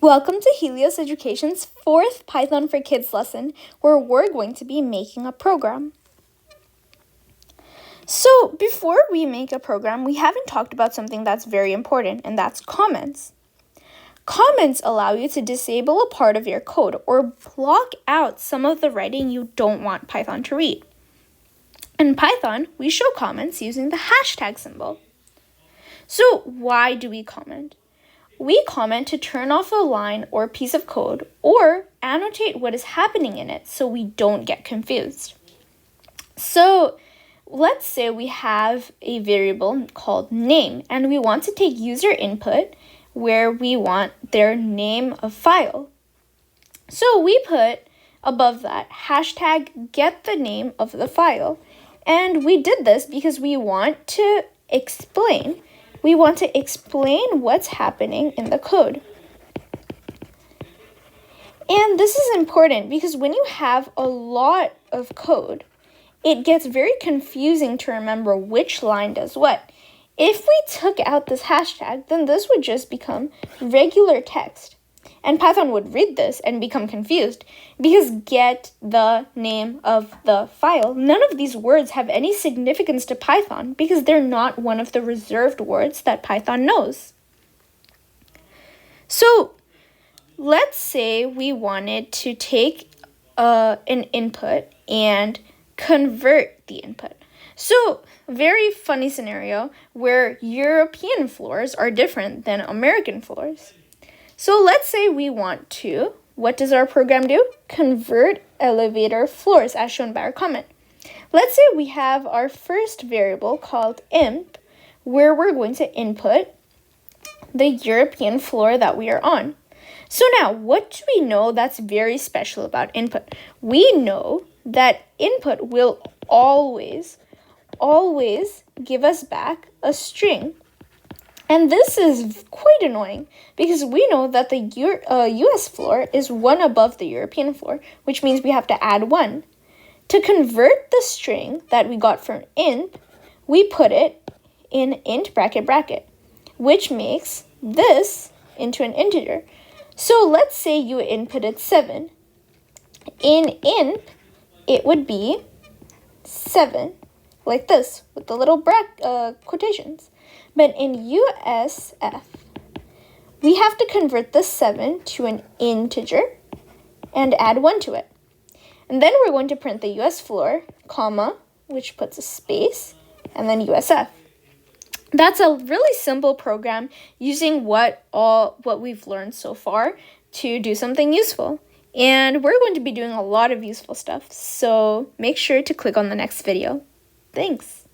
Welcome to Helios Education's fourth Python for Kids lesson, where we're going to be making a program. So before we make a program, we haven't talked about something that's very important, and that's comments. Comments allow you to disable a part of your code or block out some of the writing you don't want Python to read. In Python, we show comments using the hashtag symbol. So why do we comment? We comment to turn off a line or piece of code or annotate what is happening in it so we don't get confused. So let's say we have a variable called name and we want to take user input where we want their name of file. So we put above that hashtag get the name of the file. And we did this because we want to explain what's happening in the code. And this is important because when you have a lot of code, it gets very confusing to remember which line does what. If we took out this hashtag, then this would just become regular text. And Python would read this and become confused because get the name of the file. None of these words have any significance to Python because they're not one of the reserved words that Python knows. So let's say we wanted to take an input and convert the input. So very funny scenario where European floors are different than American floors. So let's say we want to, what does our program do? Convert elevator floors as shown by our comment. Let's say we have our first variable called imp where we're going to input the European floor that we are on. So now what do we know that's very special about input? We know that input will always give us back a string. And this is quite annoying because we know that the US floor is one above the European floor, which means we have to add 1. To convert the string that we got from int, we put it in int bracket, which makes this into an integer. So let's say you inputted 7. In int, it would be 7, like this, with the little quotations. But in USF, we have to convert the 7 to an integer and add 1 to it. And then we're going to print the US floor, comma, which puts a space, and then USF. That's a really simple program using what we've learned so far to do something useful. And we're going to be doing a lot of useful stuff, so make sure to click on the next video. Thanks.